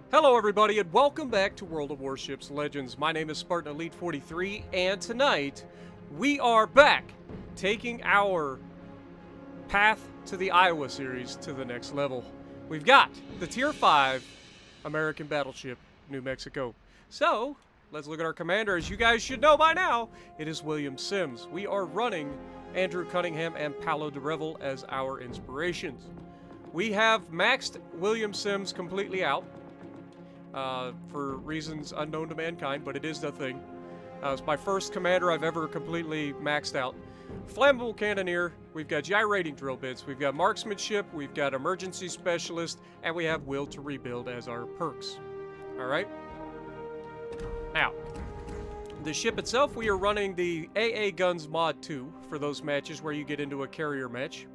Hello everybody and welcome back to World of Warships Legends. My name is Spartan Elite 43 and tonight we are back taking our Path to the Iowa series to the next level. We've got the Tier 5 American battleship, New Mexico. So, let's look at our commander. As you guys should know by now, it is William Sims. We are running Andrew Cunningham and Paolo de Revel as our inspirations. We have maxed William Sims completely out. For reasons unknown to mankind, but it is the thing. It's my first commander I've ever completely maxed out. Flammable Cannoneer, we've got Gyrating Drill Bits, we've got Marksmanship, we've got Emergency Specialist, and we have Will to Rebuild as our perks. Alright? Now, the ship itself, we are running the AA Guns Mod 2 for those matches where you get into a carrier match.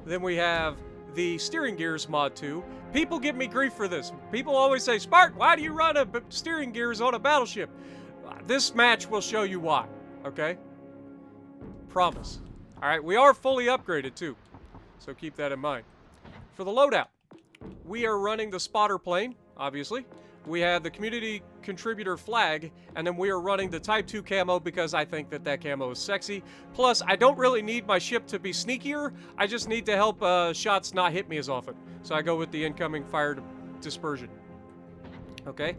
Then we have the Steering Gears Mod 2. People give me grief for this. People always say, Spart, why do you run a steering gears on a battleship? This match will show you why, okay? Promise. Alright, we are fully upgraded too, so keep that in mind. For the loadout, we are running the spotter plane, obviously. We have the community contributor flag, and then we are running the Type 2 camo because I think that camo is sexy. Plus, I don't really need my ship to be sneakier. I just need to help shots not hit me as often. So I go with the incoming fire dispersion. Okay.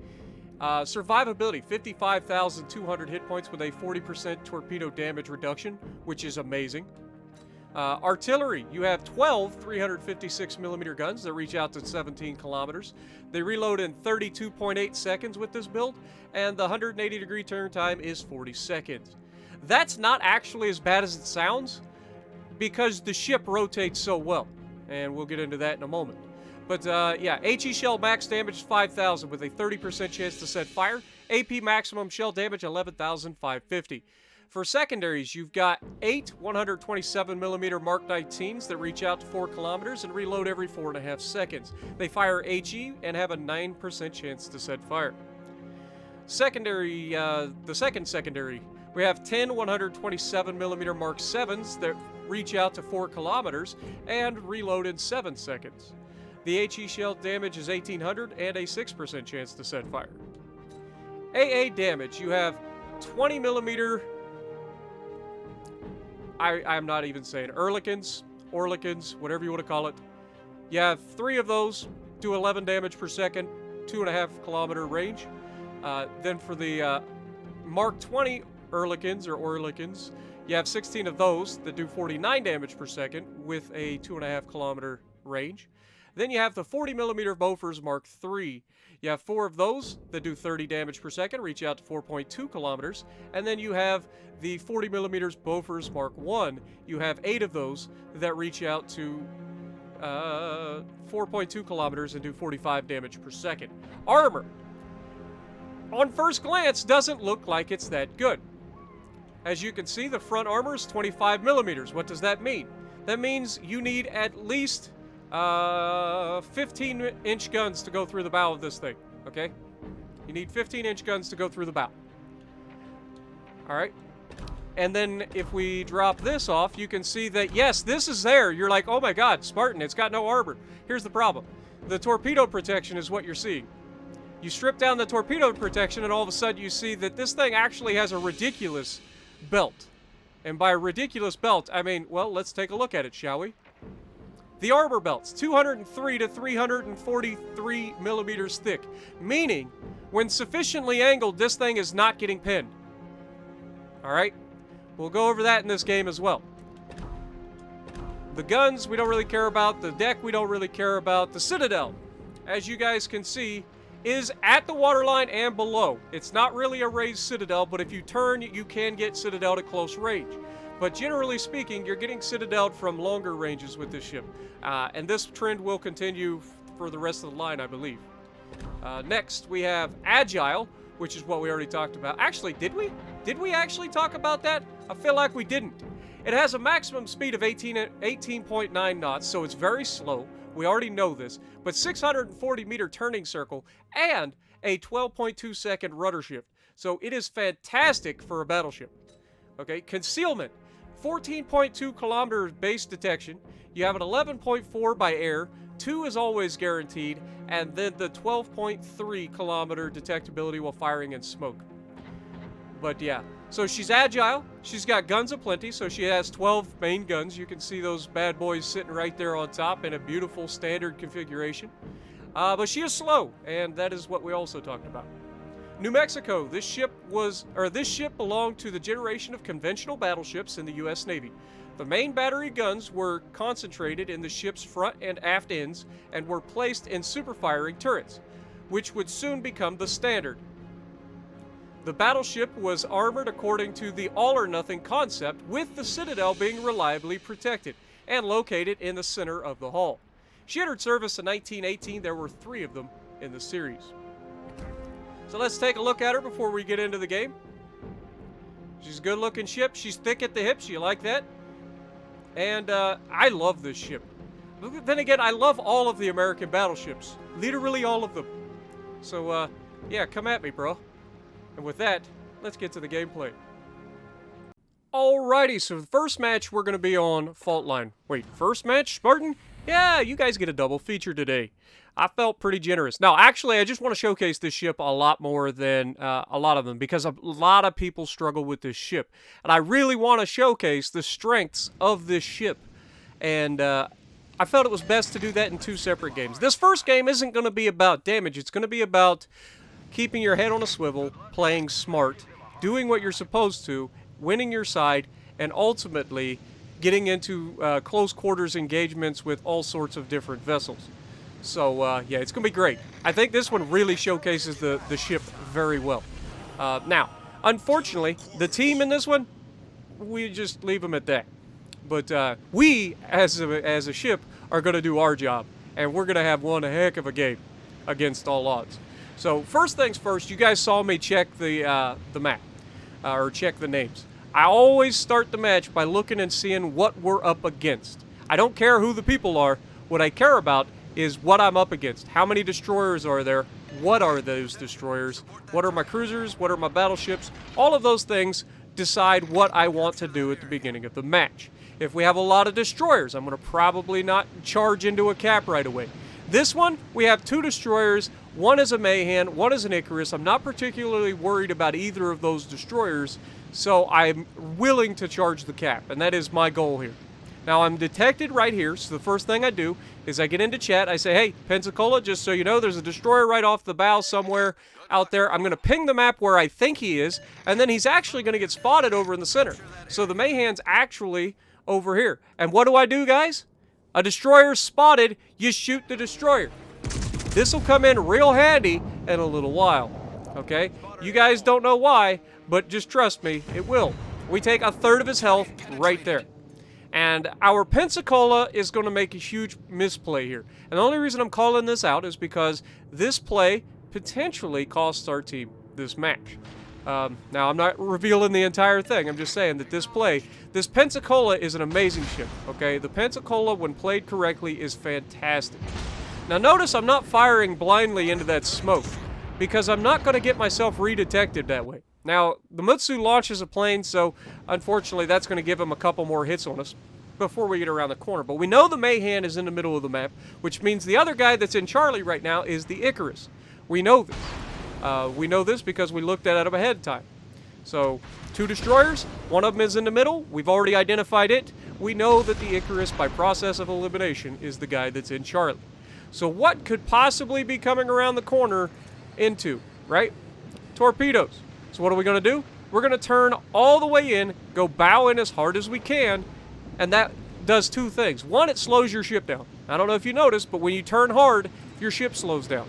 Survivability, 55,200 hit points with a 40% torpedo damage reduction, which is amazing. Artillery, you have 12 356mm guns that reach out to 17 kilometers. They reload in 32.8 seconds with this build, and the 180-degree turn time is 40 seconds. That's not actually as bad as it sounds, because the ship rotates so well, and we'll get into that in a moment. But yeah, HE shell max damage 5,000 with a 30% chance to set fire. AP maximum shell damage 11,550. For secondaries, you've got 8 127mm Mark 19s that reach out to 4 kilometers and reload every 4.5 seconds. They fire HE and have a 9% chance to set fire. Secondary, the second secondary, we have 10 127mm Mark 7s that reach out to 4 kilometers and reload in 7 seconds. The HE shell damage is 1,800 and a 6% chance to set fire. AA damage, you have 20mm... I'm not even saying Orlikins, whatever you want to call it. You have 3 of those, do 11 damage per second, 2.5 kilometer range. Then for the Mark 20 Orlikins, you have 16 of those that do 49 damage per second with a 2.5 kilometer range. Then you have the 40mm Bofors Mark III. You have 4 of those that do 30 damage per second, reach out to 4.2 kilometers. And then you have the 40mm Bofors Mark I. You have 8 of those that reach out to 4.2 kilometers and do 45 damage per second. Armor, on first glance, doesn't look like it's that good. As you can see, the front armor is 25mm. What does that mean? That means you need at least 15-inch guns to go through the bow of this thing, okay? You need 15-inch guns to go through the bow. Alright. And then if we drop this off, you can see that, yes, this is there. You're like, oh my god, Spartan, it's got no armor. Here's the problem. The torpedo protection is what you're seeing. You strip down the torpedo protection, and all of a sudden you see that this thing actually has a ridiculous belt. And by ridiculous belt, I mean, well, let's take a look at it, shall we? The armor belt's 203 to 343 millimeters thick, meaning when sufficiently angled, this thing is not getting pinned. Alright? We'll go over that in this game as well. The guns we don't really care about, the deck we don't really care about. The Citadel, as you guys can see, is at the waterline and below. It's not really a raised Citadel, but if you turn, you can get Citadel at close range. But generally speaking, you're getting Citadel'd from longer ranges with this ship. And this trend will continue for the rest of the line, I believe. Next, we have Agile, which is what we already talked about. Actually, did we? Did we actually talk about that? I feel like we didn't. It has a maximum speed of 18.9 knots, so it's very slow. We already know this. But 640-meter turning circle and a 12.2 second rudder shift. So it is fantastic for a battleship. Okay, concealment. 14.2 kilometers base detection. You have an 11.4 by air, 2 is always guaranteed, and then the 12.3 kilometer detectability while firing in smoke. But yeah, so she's agile, she's got guns aplenty, so she has 12 main guns. You can see those bad boys sitting right there on top in a beautiful standard configuration. But she is slow, and that is what we also talked about. New Mexico, this ship belonged to the generation of conventional battleships in the U.S. Navy. The main battery guns were concentrated in the ship's front and aft ends and were placed in super-firing turrets, which would soon become the standard. The battleship was armored according to the all-or-nothing concept, with the citadel being reliably protected and located in the center of the hull. She entered service in 1918. There were 3 of them in the series. So let's take a look at her before we get into the game. She's a good-looking ship. She's thick at the hips. You like that? And I love this ship. Then again, I love all of the American battleships. Literally all of them. So, yeah, come at me, bro. And with that, let's get to the gameplay. Alrighty, so the first match we're going to be on Fault Line. Wait, first match, Spartan? Yeah, you guys get a double feature today. I felt pretty generous. Now, actually, I just want to showcase this ship a lot more than a lot of them, because a lot of people struggle with this ship. And I really want to showcase the strengths of this ship. And I felt it was best to do that in 2 separate games. This first game isn't going to be about damage. It's going to be about keeping your head on a swivel, playing smart, doing what you're supposed to, winning your side, and ultimately getting into close quarters engagements with all sorts of different vessels. So, yeah, it's going to be great. I think this one really showcases the ship very well. Now, unfortunately, the team in this one, we just leave them at that. But we, as a ship, are going to do our job. And we're going to have one heck of a game against all odds. So, first things first, you guys saw me check the map. Or check the names. I always start the match by looking and seeing what we're up against. I don't care who the people are. What I care about is what I'm up against. How many destroyers are there? What are those destroyers? What are my cruisers? What are my battleships? All of those things decide what I want to do at the beginning of the match. If we have a lot of destroyers, I'm going to probably not charge into a cap right away. This one, we have 2 destroyers. One is a Mayhem, one is an Icarus. I'm not particularly worried about either of those destroyers, so I'm willing to charge the cap, and that is my goal here. Now, I'm detected right here, so the first thing I do is I get into chat. I say, hey, Pensacola, just so you know, there's a destroyer right off the bow somewhere out there. I'm going to ping the map where I think he is, and then he's actually going to get spotted over in the center. So the Mayhem's actually over here. And what do, guys? A destroyer spotted, you shoot the destroyer. This will come in real handy in a little while, okay? You guys don't know why, but just trust me, it will. We take 1/3 of his health right there. And our Pensacola is going to make a huge misplay here. And the only reason I'm calling this out is because this play potentially costs our team this match. Now, I'm not revealing the entire thing. I'm just saying that this Pensacola is an amazing ship, okay? The Pensacola, when played correctly, is fantastic. Now, notice I'm not firing blindly into that smoke, because I'm not going to get myself redetected that way. Now, the Mutsu launches a plane, so unfortunately that's going to give him a couple more hits on us before we get around the corner. But we know the Mayhem is in the middle of the map, which means the other guy that's in Charlie right now is the Icarus. We know this. We know this because we looked at it ahead of time. So, 2 destroyers, one of them is in the middle. We've already identified it. We know that the Icarus, by process of elimination, is the guy that's in Charlie. So what could possibly be coming around the corner into, right? Torpedoes. So what are we going to do? We're going to turn all the way in, go bow in as hard as we can, and that does 2 things. One, it slows your ship down. I don't know if you noticed, but when you turn hard, your ship slows down.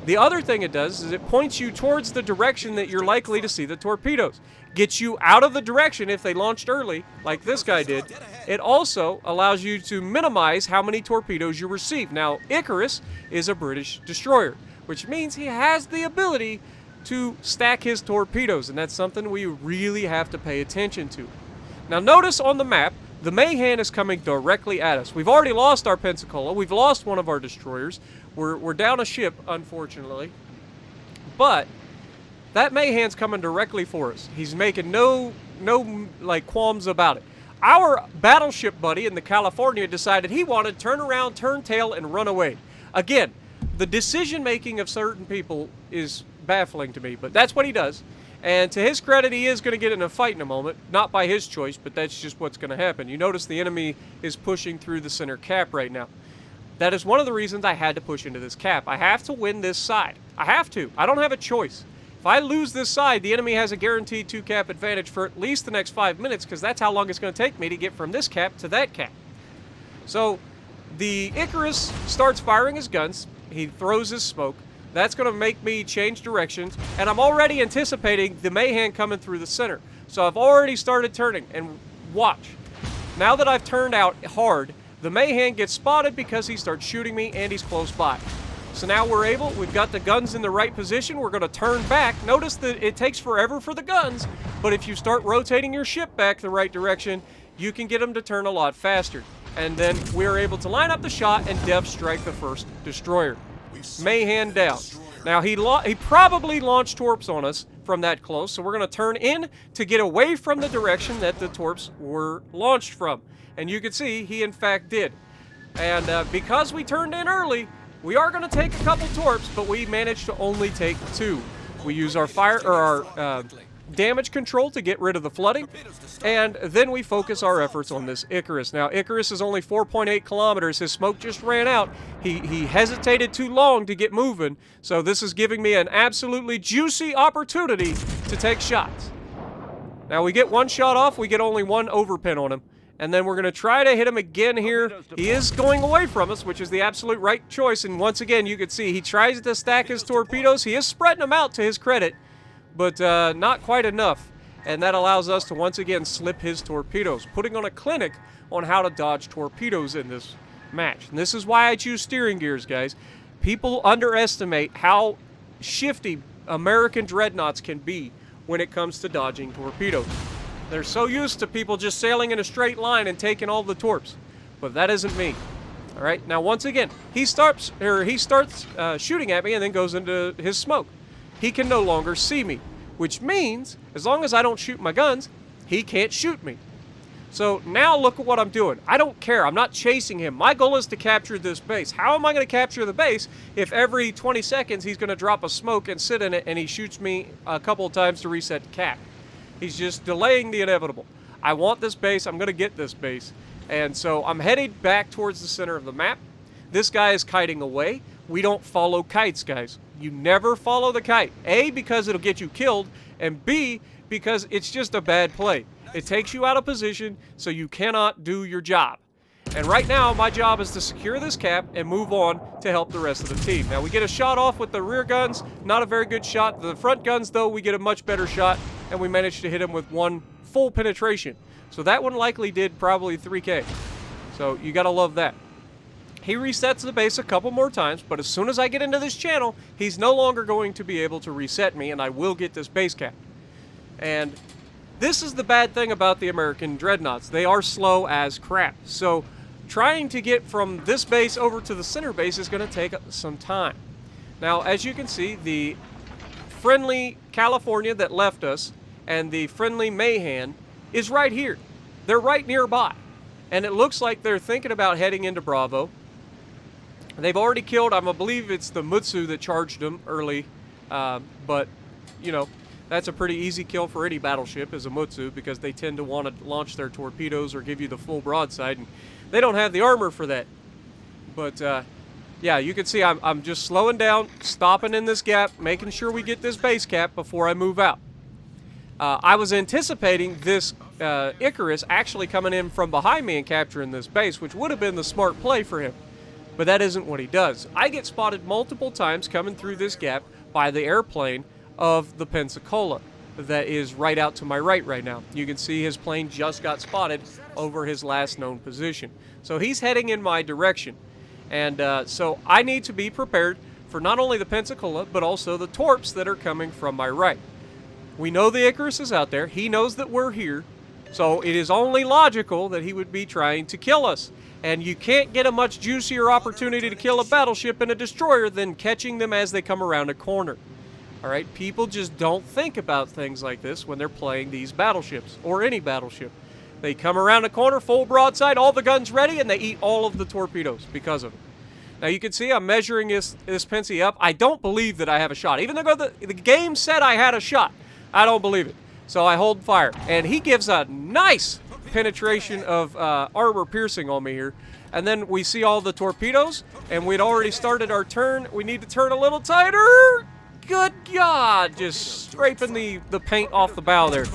The other thing it does is it points you towards the direction that you're likely to see the torpedoes. Gets you out of the direction if they launched early, like this guy did. It also allows you to minimize how many torpedoes you receive. Now, Icarus is a British destroyer, which means he has the ability to stack his torpedoes, and that's something we really have to pay attention to. Now, notice on the map, the Mayhem is coming directly at us. We've already lost our Pensacola. We've lost one of our destroyers. We're down a ship, unfortunately. But that Mayhem's coming directly for us. He's making no like qualms about it. Our battleship buddy in the California decided he wanted to turn around, turn tail, and run away. Again, the decision-making of certain people is baffling to me, but that's what he does. And to his credit, he is going to get in a fight in a moment. Not by his choice, but that's just what's going to happen. You notice the enemy is pushing through the center cap right now. That is one of the reasons I had to push into this cap. I have to win this side. I have to. I don't have a choice. If I lose this side, the enemy has a guaranteed 2-cap advantage for at least the next 5 minutes, because that's how long it's going to take me to get from this cap to that cap. So the Icarus starts firing his guns. He throws his smoke. That's going to make me change directions, and I'm already anticipating the Mayhem coming through the center. So I've already started turning, and watch. Now that I've turned out hard, the Mayhem gets spotted because he starts shooting me, and he's close by. So now we've got the guns in the right position. We're going to turn back. Notice that it takes forever for the guns, but if you start rotating your ship back the right direction, you can get them to turn a lot faster. And then we're able to line up the shot and def strike the first destroyer. Mayhem down. Now he probably launched torps on us from that close, so we're going to turn in to get away from the direction that the torps were launched from. And you can see he in fact did. And because we turned in early, we are going to take a couple torps, but we managed to only take 2. We use our damage control to get rid of the flooding, and then we focus our efforts on this Icarus. Now, Icarus is only 4.8 kilometers. His smoke just ran out. He hesitated too long to get moving, so this is giving me an absolutely juicy opportunity to take shots. Now, we get 1 shot off. We get only 1 overpin on him, and then we're going to try to hit him again here. He is going away from us, which is the absolute right choice, and once again, you can see he tries to stack his torpedoes. He is spreading them out to his credit, but not quite enough, and that allows us to once again slip his torpedoes, putting on a clinic on how to dodge torpedoes in this match. And this is why I choose steering gears, guys. People underestimate how shifty American dreadnoughts can be when it comes to dodging torpedoes. They're so used to people just sailing in a straight line and taking all the torps, but that isn't me. All right, now once again, he starts shooting at me and then goes into his smoke. He can no longer see me, which means as long as I don't shoot my guns, he can't shoot me. So now look at what I'm doing. I don't care. I'm not chasing him. My goal is to capture this base. How am I going to capture the base if every 20 seconds he's going to drop a smoke and sit in it and he shoots me a couple of times to reset the cap? He's just delaying the inevitable. I want this base. I'm going to get this base. And so I'm headed back towards the center of the map. This guy is kiting away. We don't follow kites, guys. You never follow the kite. A, because it'll get you killed, and B, because it's just a bad play. It takes you out of position, so you cannot do your job. And right now, my job is to secure this cap and move on to help the rest of the team. Now, we get a shot off with the rear guns. Not a very good shot. The front guns, though, we get a much better shot, and we managed to hit him with 1 full penetration. So that one likely did probably 3K. So you gotta love that. He resets the base a couple more times, but as soon as I get into this channel, he's no longer going to be able to reset me, and I will get this base cap. And this is the bad thing about the American dreadnoughts. They are slow as crap. So trying to get from this base over to the center base is going to take some time. Now, as you can see, the friendly California that left us and the friendly Mayhem is right here. They're right nearby. And it looks like they're thinking about heading into Bravo. They've already killed, I believe it's the Mutsu that charged them early, but, you know, that's a pretty easy kill for any battleship is a Mutsu, because they tend to want to launch their torpedoes or give you the full broadside, and they don't have the armor for that. But, yeah, you can see I'm just slowing down, stopping in this gap, making sure we get this base cap before I move out. I was anticipating this Icarus actually coming in from behind me and capturing this base, which would have been the smart play for him. But that isn't what he does. I get spotted multiple times coming through this gap by the airplane of the Pensacola that is right out to my right now. You can see his plane just got spotted over his last known position. So he's heading in my direction. And so I need to be prepared for not only the Pensacola, but also the torps that are coming from my right. We know the Icarus is out there. He knows that we're here. So it is only logical that he would be trying to kill us. And you can't get a much juicier opportunity to kill a battleship and a destroyer than catching them as they come around a corner. Alright, people just don't think about things like this when they're playing these battleships, or any battleship. They come around the corner, full broadside, all the guns ready, and they eat all of the torpedoes because of it. Now you can see I'm measuring this Pensy up. I don't believe that I have a shot. Even though the game said I had a shot, I don't believe it. So I hold fire. And he gives a nice penetration of armor piercing on me here. And then we see all the torpedoes, and we'd already started our turn. We need to turn a little tighter. Good God, just scraping the paint off the bow there.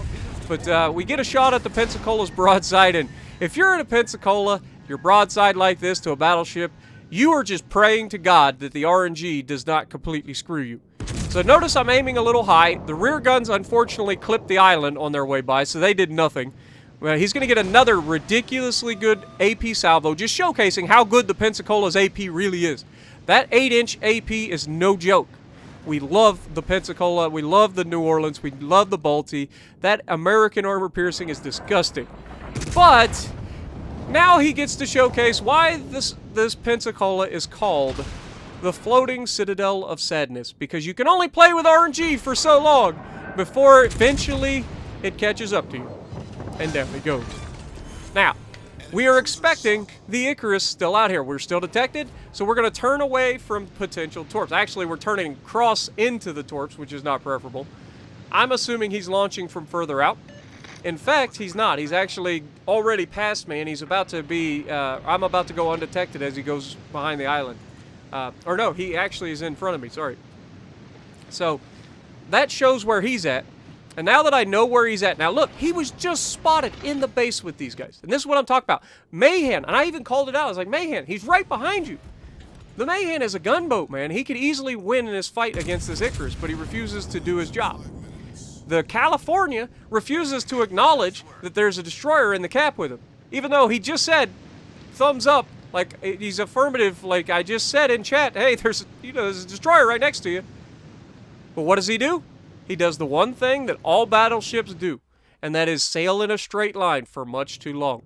But we get a shot at the Pensacola's broadside, and if you're in a Pensacola, you're broadside like this to a battleship, you are just praying to God that the RNG does not completely screw you. So notice I'm aiming a little high. The rear guns unfortunately clipped the island on their way by, so they did nothing. He's going to get another ridiculously good AP salvo, just showcasing how good the Pensacola's AP really is. That 8-inch AP is no joke. We love the Pensacola, we love the New Orleans, we love the Balti. That American armor piercing is disgusting. But now he gets to showcase why this Pensacola is called the Floating Citadel of Sadness. Because you can only play with RNG for so long before eventually it catches up to you. And down it goes. Now, we are expecting the Icarus still out here. We're still detected, so we're going to turn away from potential torps. Actually, we're turning cross into the torps, which is not preferable. I'm assuming he's launching from further out. In fact, he's not. He's actually already past me, and he's about to be... I'm about to go undetected as he goes behind the island. Or no, he actually is in front of me, sorry. So, that shows where he's at. And now that I know where he's at, now look, he was just spotted in the base with these guys. And this is what I'm talking about. Mahan, and I even called it out. I was like, Mahan, he's right behind you. The Mahan is a gunboat, man. He could easily win in his fight against this Icarus, but he refuses to do his job. The California refuses to acknowledge that there's a destroyer in the cap with him. Even though he just said, thumbs up, like he's affirmative, like I just said in chat, hey, there's a destroyer right next to you. But what does he do? He does the one thing that all battleships do, and that is sail in a straight line for much too long.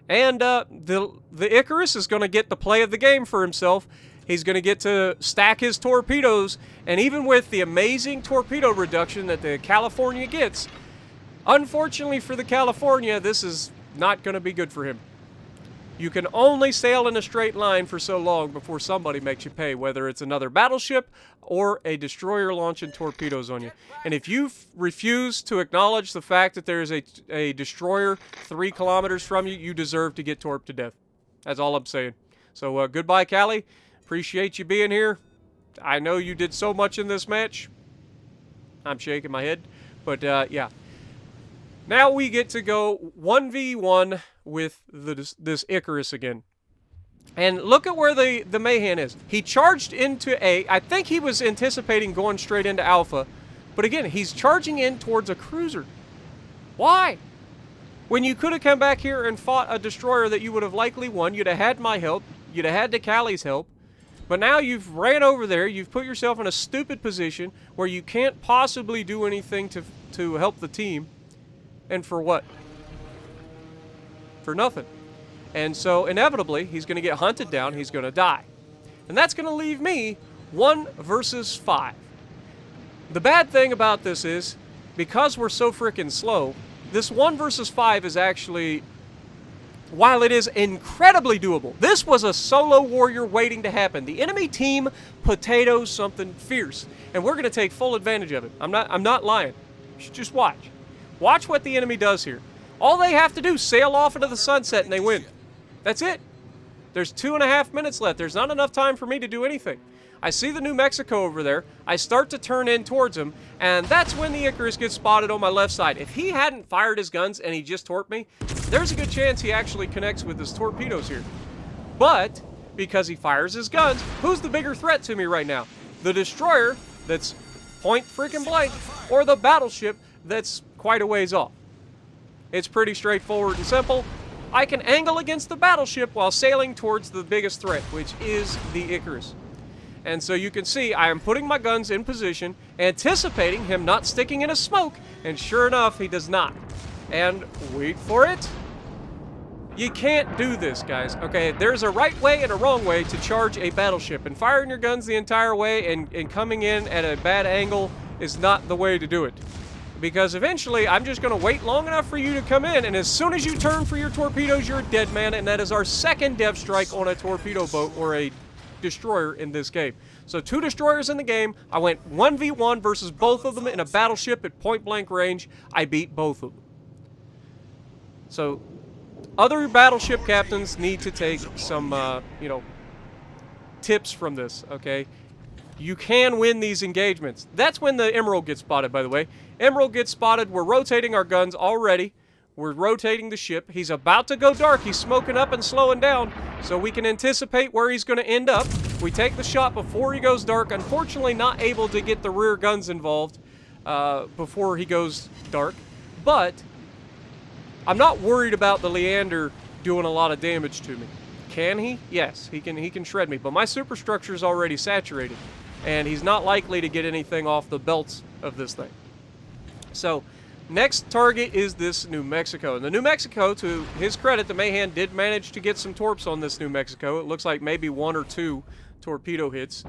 And the Icarus is going to get the play of the game for himself. He's going to get to stack his torpedoes, and even with the amazing torpedo reduction that the California gets, unfortunately for the California, this is not going to be good for him. You can only sail in a straight line for so long before somebody makes you pay, whether it's another battleship or a destroyer launching torpedoes on you. And if you refuse to acknowledge the fact that there is a destroyer 3 kilometers from you, you deserve to get torped to death. That's all I'm saying. So goodbye, Callie. Appreciate you being here. I know you did so much in this match. I'm shaking my head. But yeah. Now we get to go 1v1 with this Icarus again. And look at where the Mahan is. He charged into A. I think he was anticipating going straight into Alpha. But again, he's charging in towards a cruiser. Why? When you could have come back here and fought a destroyer that you would have likely won, you'd have had my help. You'd have had DeCalli's help. But now you've ran over there. You've put yourself in a stupid position where you can't possibly do anything to help the team. And for what? For nothing. And so, inevitably, he's going to get hunted down. He's going to die. And that's going to leave me 1 versus 5. The bad thing about this is, because we're so freaking slow, this 1 versus 5 is actually, while it is incredibly doable, this was a solo warrior waiting to happen. The enemy team potatoes something fierce. And we're going to take full advantage of it. I'm not lying. You should just watch. Watch what the enemy does here. All they have to do is sail off into the sunset and they win. That's it. There's 2.5 minutes left. There's not enough time for me to do anything. I see the New Mexico over there. I start to turn in towards him, and that's when the Icarus gets spotted on my left side. If he hadn't fired his guns and he just torped me, there's a good chance he actually connects with his torpedoes here. But, because he fires his guns, who's the bigger threat to me right now? The destroyer that's point freaking blank, or the battleship that's quite a ways off. It's pretty straightforward and simple. I can angle against the battleship while sailing towards the biggest threat, which is the Icarus. And so you can see I am putting my guns in position, anticipating him not sticking in a smoke, and sure enough, he does not. And wait for it. You can't do this, guys. Okay, there's a right way and a wrong way to charge a battleship, and firing your guns the entire way and coming in at a bad angle is not the way to do it. because eventually I'm just going to wait long enough for you to come in, and as soon as you turn for your torpedoes, you're a dead man, and that is our second dev strike on a torpedo boat, or a destroyer in this game. So 2 destroyers in the game. I went 1v1 versus both of them in a battleship at point-blank range. I beat both of them. So other battleship captains need to take some, you know, tips from this, okay? You can win these engagements. That's when the Emerald gets spotted, by the way. Emerald gets spotted. We're rotating our guns already. We're rotating the ship. He's about to go dark. He's smoking up and slowing down, so we can anticipate where he's going to end up. We take the shot before he goes dark. Unfortunately, not able to get the rear guns involved before he goes dark. But I'm not worried about the Leander doing a lot of damage to me. Can he? Yes, he can shred me. But my superstructure is already saturated, and he's not likely to get anything off the belts of this thing. So next target is this New Mexico. And the New Mexico, to his credit, the Mahan did manage to get some torps on this New Mexico. It looks like maybe 1 or 2 torpedo hits.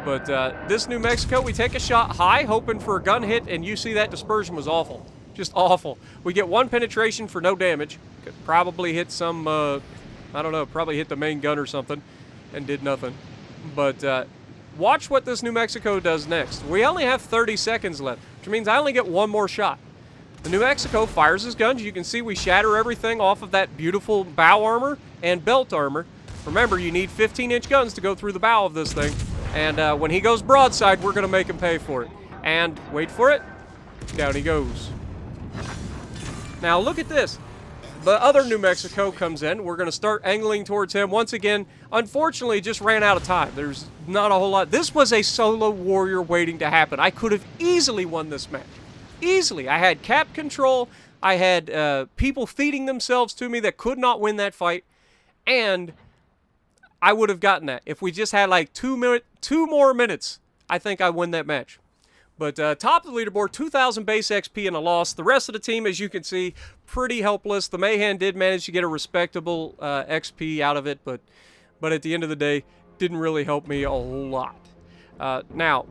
But this New Mexico, we take a shot high, hoping for a gun hit, and you see that dispersion was awful. Just awful. We get 1 penetration for no damage. Could probably hit some, I don't know, probably hit the main gun or something, and did nothing. But watch what this New Mexico does next. We only have 30 seconds left, which means I only get 1 more shot. The New Mexico fires his guns. You can see we shatter everything off of that beautiful bow armor and belt armor. Remember, you need 15-inch guns to go through the bow of this thing. And when he goes broadside, we're going to make him pay for it. And wait for it. Down he goes. Now look at this. The other New Mexico comes in. We're going to start angling towards him. Once again, unfortunately, just ran out of time. There's not a whole lot. This was a solo warrior waiting to happen. I could have easily won this match. Easily. I had cap control. I had people feeding themselves to me that could not win that fight. And I would have gotten that. If we just had like 2 more minutes, I think I win that match. But top of the leaderboard, 2,000 base XP and a loss. The rest of the team, as you can see, pretty helpless. The Mahan did manage to get a respectable XP out of it, but at the end of the day, didn't really help me a whole lot. Now,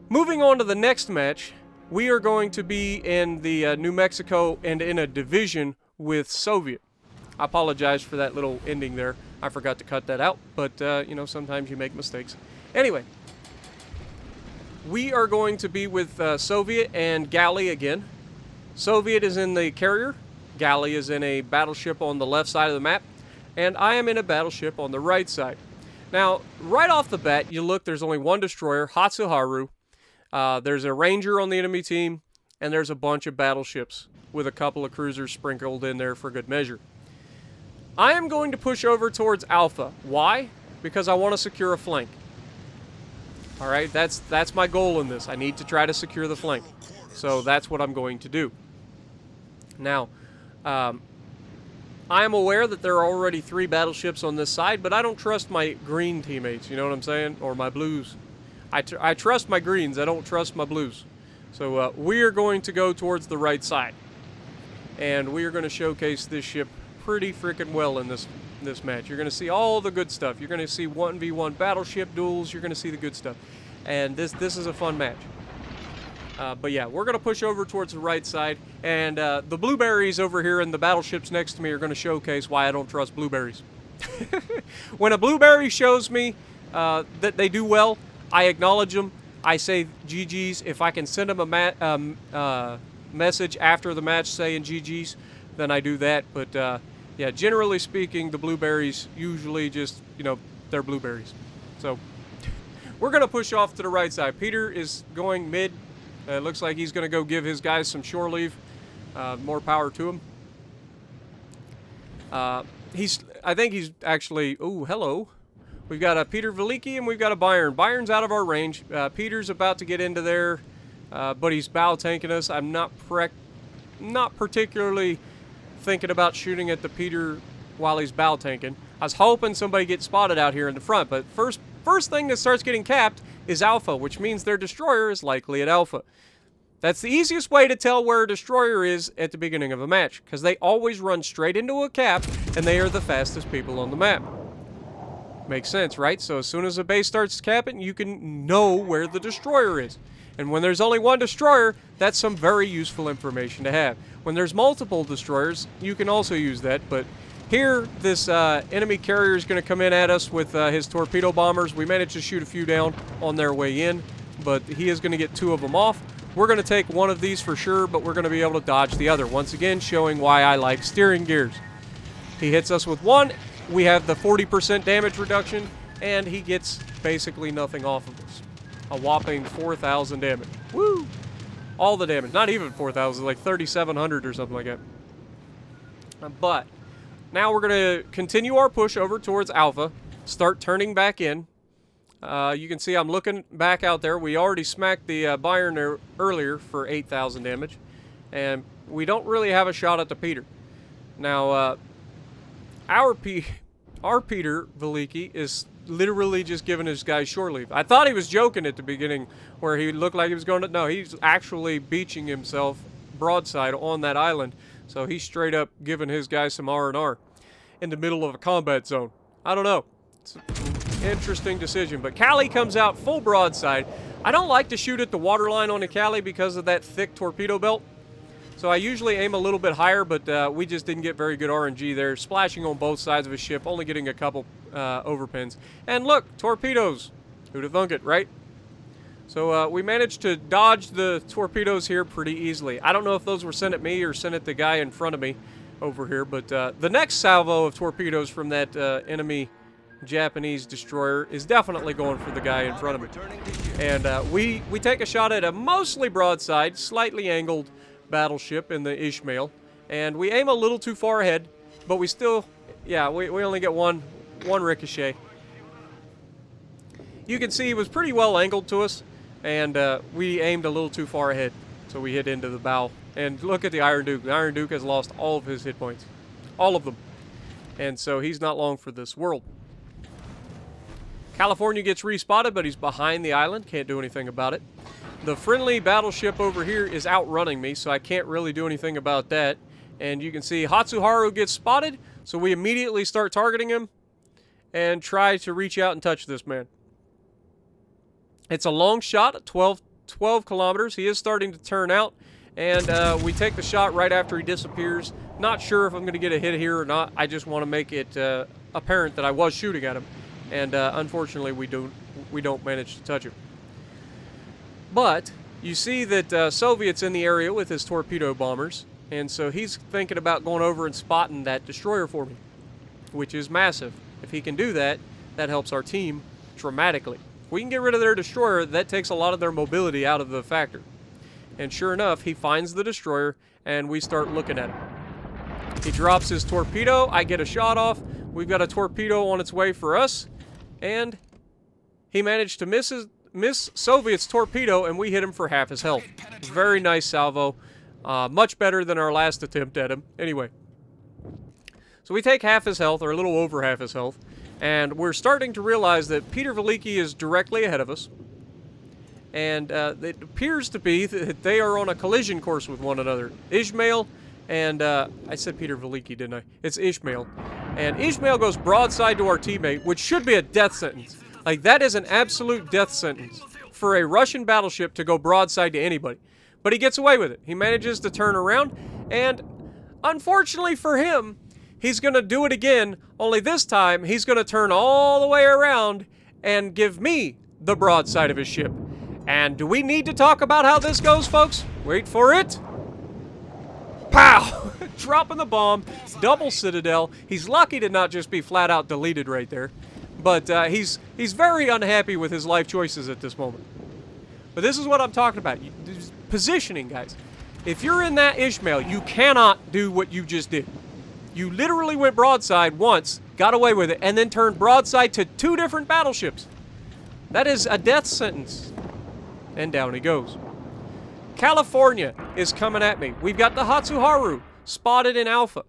moving on to the next match, we are going to be in the New Mexico and in a division with Soviet. I apologize for that little ending there. I forgot to cut that out, but, you know, sometimes you make mistakes. Anyway. We are going to be with Soviet and Galley again. Soviet is in the carrier. Galley is in a battleship on the left side of the map. And I am in a battleship on the right side. Now, right off the bat, you look, there's only 1 destroyer, Hatsuharu. There's a Ranger on the enemy team. And there's a bunch of battleships with a couple of cruisers sprinkled in there for good measure. I am going to push over towards Alpha. Why? Because I want to secure a flank. Alright, that's my goal in this. I need to try to secure the flank. So that's what I'm going to do. Now, I am aware that there are already 3 battleships on this side, but I don't trust my green teammates, you know what I'm saying? Or my blues. I trust my greens, I don't trust my blues. So we are going to go towards the right side. And we are going to showcase this ship pretty freaking well in this match. You're going to see all the good stuff. You're going to see 1v1 battleship duels. You're going to see the good stuff. And this is a fun match. But yeah, we're going to push over towards the right side. And the blueberries over here in the battleships next to me are going to showcase why I don't trust blueberries. When a blueberry shows me that they do well, I acknowledge them. I say GG's. If I can send them a message after the match saying GG's, then I do that. But yeah, generally speaking, the blueberries usually just, you know, they're blueberries. So, we're going to push off to the right side. Peter is going mid. It looks like he's going to go give his guys some shore leave. More power to him. I think he's actually, oh, hello. We've got a Peter Veliki and we've got a Byron. Byron's out of our range. Peter's about to get into there, but he's bow tanking us. I'm not particularly thinking about shooting at the Peter while he's bow tanking. I was hoping somebody gets spotted out here in the front, but first thing that starts getting capped is Alpha, which means their destroyer is likely at Alpha. That's the easiest way to tell where a destroyer is at the beginning of a match, because they always run straight into a cap, and they are the fastest people on the map. Makes sense, right? So as soon as the base starts capping, you can know where the destroyer is. And when there's only one destroyer, that's some very useful information to have. When there's multiple destroyers, you can also use that, but here, this enemy carrier is going to come in at us with his torpedo bombers. We managed to shoot a few down on their way in, but he is going to get 2 of them off. We're going to take one of these for sure, but we're going to be able to dodge the other. Once again, showing why I like steering gears. He hits us with 1. We have the 40% damage reduction, and he gets basically nothing off of us. A whopping 4,000 damage. Woo! All the damage. Not even 4,000, like 3,700 or something like that. But now we're going to continue our push over towards Alpha, start turning back in. You can see I'm looking back out there. We already smacked the Bayern there earlier for 8,000 damage, and we don't really have a shot at the Peter. Now, our Peter Veliki is literally just giving his guys shore leave. I thought he was joking at the beginning where he looked like he was going to... No, he's actually beaching himself broadside on that island. So he's straight up giving his guys some R&R in the middle of a combat zone. I don't know. It's an interesting decision. But Cali comes out full broadside. I don't like to shoot at the waterline on the Cali because of that thick torpedo belt. So I usually aim a little bit higher, but we just didn't get very good RNG there. Splashing on both sides of his ship, only getting a couple overpins. And look, torpedoes. Who'd have thunk it, right? So we managed to dodge the torpedoes here pretty easily. I don't know if those were sent at me or sent at the guy in front of me over here, but the next salvo of torpedoes from that enemy Japanese destroyer is definitely going for the guy in front of me. And we take a shot at a mostly broadside, slightly angled battleship in the Ishmael, and we aim a little too far ahead, but we still, yeah, we only get one ricochet. You can see he was pretty well angled to us, and we aimed a little too far ahead, so we hit into the bow. And look at the Iron Duke. The Iron Duke has lost all of his hit points. All of them. And so he's not long for this world. California gets respotted, but he's behind the island. Can't do anything about it. The friendly battleship over here is outrunning me, so I can't really do anything about that. And you can see Hatsuharu gets spotted, so we immediately start targeting him and try to reach out and touch this man. It's a long shot at 12 kilometers. He is starting to turn out, and we take the shot right after he disappears. Not sure if I'm going to get a hit here or not. I just want to make it apparent that I was shooting at him, and unfortunately we don't manage to touch him. But you see that Soviet's in the area with his torpedo bombers, and so he's thinking about going over and spotting that destroyer for me, which is massive. If he can do that, that helps our team dramatically. If we can get rid of their destroyer, that takes a lot of their mobility out of the factor. And sure enough, he finds the destroyer, and we start looking at him. He drops his torpedo. I get a shot off. We've got a torpedo on its way for us, and he managed to miss Soviet's torpedo, and we hit him for half his health. Very nice salvo. Much better than our last attempt at him. Anyway. So we take half his health, or a little over half his health, and we're starting to realize that Peter Veliki is directly ahead of us. And it appears to be that they are on a collision course with one another. Ishmael and... I said Peter Veliki, didn't I? It's Ishmael. And Ishmael goes broadside to our teammate, which should be a death sentence. Like, that is an absolute death sentence for a Russian battleship to go broadside to anybody. But he gets away with it. He manages to turn around, and unfortunately for him, he's going to do it again, only this time he's going to turn all the way around and give me the broadside of his ship. And do we need to talk about how this goes, folks? Wait for it. Pow! Dropping the bomb, double Citadel. He's lucky to not just be flat out deleted right there. But he's very unhappy with his life choices at this moment. But this is what I'm talking about. Positioning, guys. If you're in that Ishmael, you cannot do what you just did. You literally went broadside once, got away with it, and then turned broadside to 2 different battleships. That is a death sentence. And down he goes. California is coming at me. We've got the Hatsuharu spotted in Alpha.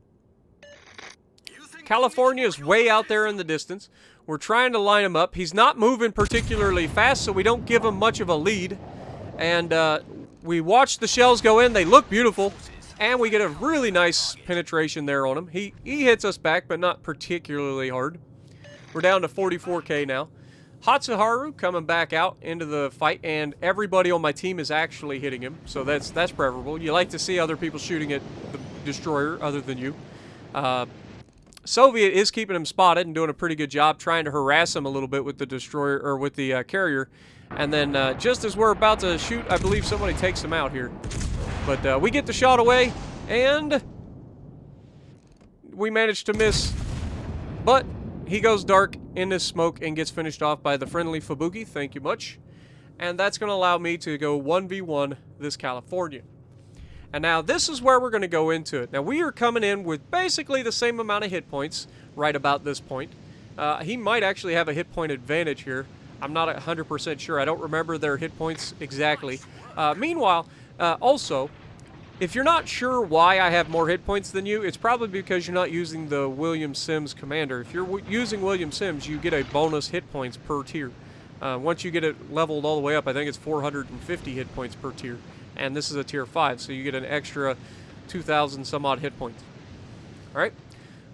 California is way out there in the distance. We're trying to line him up. He's not moving particularly fast, so we don't give him much of a lead. And we watch the shells go in. They look beautiful. And we get a really nice penetration there on him. He hits us back, but not particularly hard. We're down to 44k now. Hatsuharu coming back out into the fight, and everybody on my team is actually hitting him, so that's preferable. You like to see other people shooting at the destroyer other than you. Soviet is keeping him spotted and doing a pretty good job trying to harass him a little bit with the destroyer, or with the carrier. And then just as we're about to shoot, I believe somebody takes him out here. But we get the shot away, and we managed to miss. But he goes dark in this smoke and gets finished off by the friendly Fubuki. Thank you much. And that's going to allow me to go 1v1 this California. And now this is where we're going to go into it. Now we are coming in with basically the same amount of hit points right about this point. He might actually have a hit point advantage here. I'm not 100% sure. I don't remember their hit points exactly. Meanwhile, also, if you're not sure why I have more hit points than you, it's probably because you're not using the William Sims commander. If you're using William Sims, you get a bonus hit points per tier. Once you get it leveled all the way up, I think it's 450 hit points per tier. And this is a tier 5, so you get an extra 2,000 some odd hit points. Alright?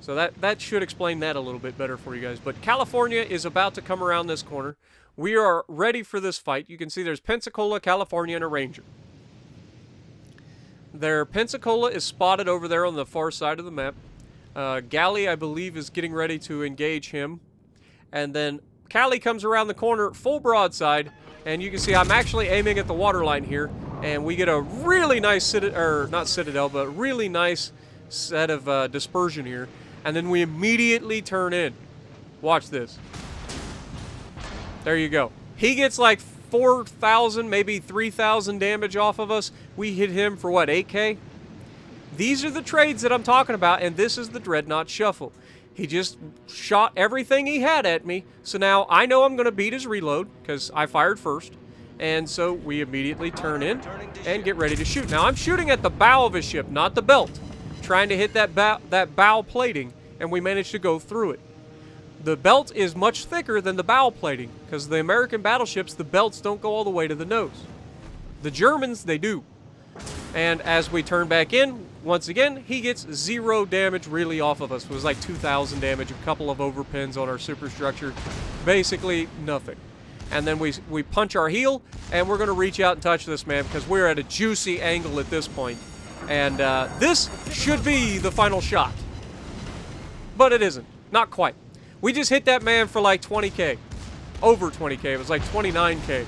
So that should explain that a little bit better for you guys. But California is about to come around this corner. We are ready for this fight. You can see there's Pensacola, California, and a Ranger. Their Pensacola is spotted over there on the far side of the map. Galley, I believe, is getting ready to engage him. And then Cali comes around the corner, full broadside. And you can see I'm actually aiming at the waterline here. And we get a really nice, not citadel, but really nice set of dispersion here. And then we immediately turn in. Watch this. There you go. He gets like 4,000, maybe 3,000 damage off of us. We hit him for what, 8k? These are the trades that I'm talking about, and this is the Dreadnought Shuffle. He just shot everything he had at me, so now I know I'm going to beat his reload, because I fired first. And so we immediately turn in and get ready to shoot. Now I'm shooting at the bow of his ship, not the belt. Trying to hit that bow plating, and we managed to go through it. The belt is much thicker than the bow plating, because the American battleships, the belts don't go all the way to the nose. The Germans, they do. And as we turn back in, once again, he gets 0 damage really off of us. It was like 2,000 damage, a couple of overpins on our superstructure. Basically, nothing. And then we punch our heel, and we're going to reach out and touch this man, because we're at a juicy angle at this point. And this should be the final shot. But it isn't. Not quite. We just hit that man for like 20k. Over 20k. It was like 29k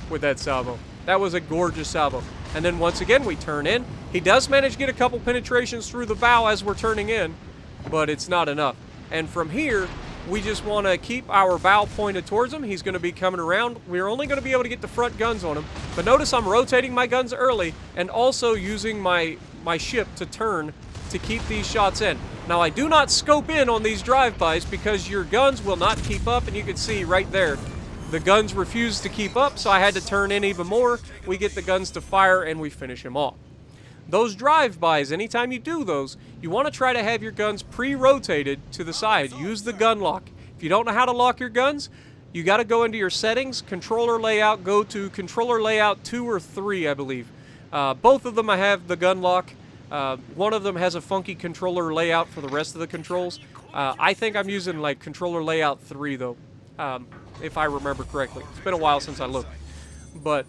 with that salvo. That was a gorgeous salvo. And then once again, we turn in. He does manage to get a couple penetrations through the bow as we're turning in, but it's not enough. And from here, we just want to keep our bow pointed towards him. He's going to be coming around. We're only going to be able to get the front guns on him. But notice I'm rotating my guns early and also using my ship to turn to keep these shots in. Now, I do not scope in on these drive-bys because your guns will not keep up, and you can see right there, the guns refuse to keep up, so I had to turn in even more. We get the guns to fire, and we finish him off. Those drive-bys, anytime you do those, you want to try to have your guns pre-rotated to the side. Use the gun lock. If you don't know how to lock your guns, you got to go into your settings, controller layout, go to controller layout 2 or 3, I believe. Both of them I have the gun lock. One of them has a funky controller layout for the rest of the controls. I think I'm using like controller layout 3 though, if I remember correctly. It's been a while since I looked. But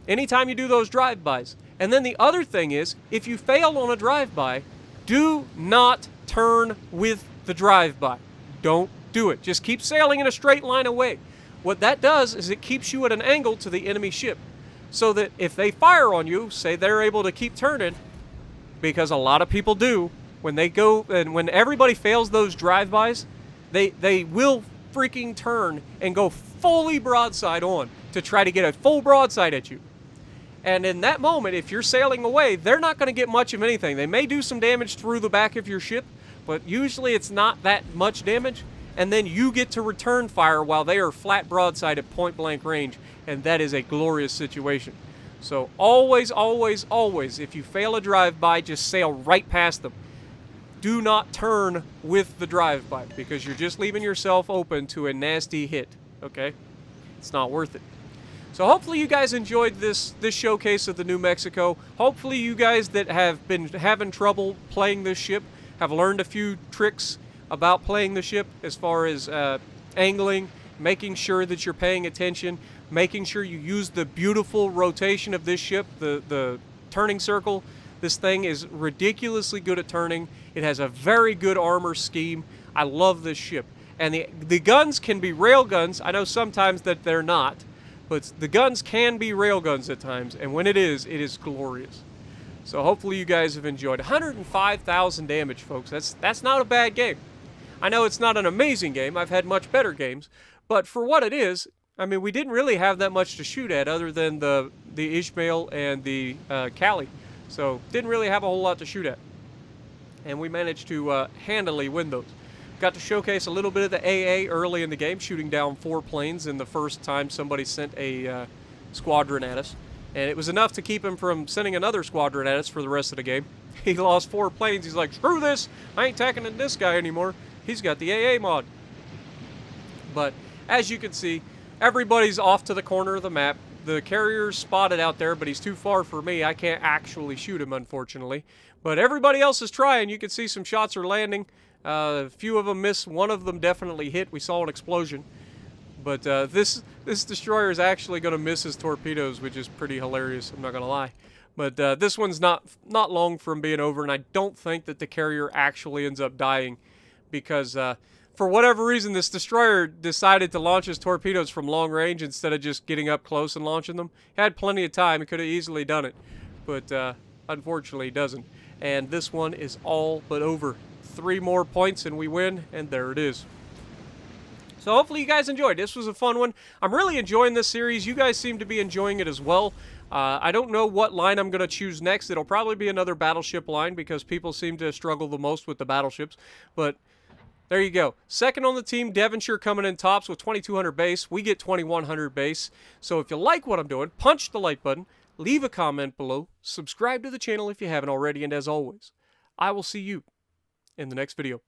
anytime you do those drive-bys. And then the other thing is, if you fail on a drive-by, do not turn with the drive-by. Don't do it. Just keep sailing in a straight line away. What that does is it keeps you at an angle to the enemy ship. So that if they fire on you, say they're able to keep turning, because a lot of people do, when they go, and when everybody fails those drive-bys, they will freaking turn and go fully broadside on to try to get a full broadside at you. And in that moment, if you're sailing away, they're not going to get much of anything. They may do some damage through the back of your ship, but usually it's not that much damage. And then you get to return fire while they are flat broadside at point-blank range, and that is a glorious situation. So always, always, always, if you fail a drive-by, just sail right past them. Do not turn with the drive-by, because you're just leaving yourself open to a nasty hit, okay? It's not worth it. So hopefully you guys enjoyed this showcase of the New Mexico. Hopefully you guys that have been having trouble playing this ship have learned a few tricks about playing the ship as far as angling, making sure that you're paying attention, making sure you use the beautiful rotation of this ship, the turning circle. This thing is ridiculously good at turning. It has a very good armor scheme. I love this ship. And the guns can be rail guns. I know sometimes that they're not, but the guns can be rail guns at times, and when it is glorious. So hopefully you guys have enjoyed. 105,000 damage, folks. That's not a bad game. I know it's not an amazing game. I've had much better games, but for what it is, I mean, we didn't really have that much to shoot at other than the Ishmael and the Callie. So didn't really have a whole lot to shoot at. And we managed to handily win those. Got to showcase a little bit of the AA early in the game, shooting down 4 planes in the first time somebody sent a squadron at us. And it was enough to keep him from sending another squadron at us for the rest of the game. He lost 4 planes. He's like, screw this. I ain't tackling this guy anymore. He's got the AA mod. But as you can see, everybody's off to the corner of the map. The carrier's spotted out there, but he's too far for me. I can't actually shoot him, unfortunately. But everybody else is trying. You can see some shots are landing. A few of them miss. One of them definitely hit. We saw an explosion. But this destroyer is actually going to miss his torpedoes, which is pretty hilarious. I'm not going to lie. But this one's not long from being over, and I don't think that the carrier actually ends up dying because for whatever reason, this destroyer decided to launch his torpedoes from long range instead of just getting up close and launching them. He had plenty of time. He could have easily done it, but unfortunately he doesn't. And this one is all but over. 3 more points and we win, and there it is. So hopefully you guys enjoyed. This was a fun one. I'm really enjoying this series. You guys seem to be enjoying it as well. I don't know what line I'm going to choose next. It'll probably be another battleship line because people seem to struggle the most with the battleships. But there you go. Second on the team, Devonshire coming in tops with 2,200 base. We get 2,100 base. So if you like what I'm doing, punch the like button, leave a comment below, subscribe to the channel if you haven't already, and as always, I will see you in the next video.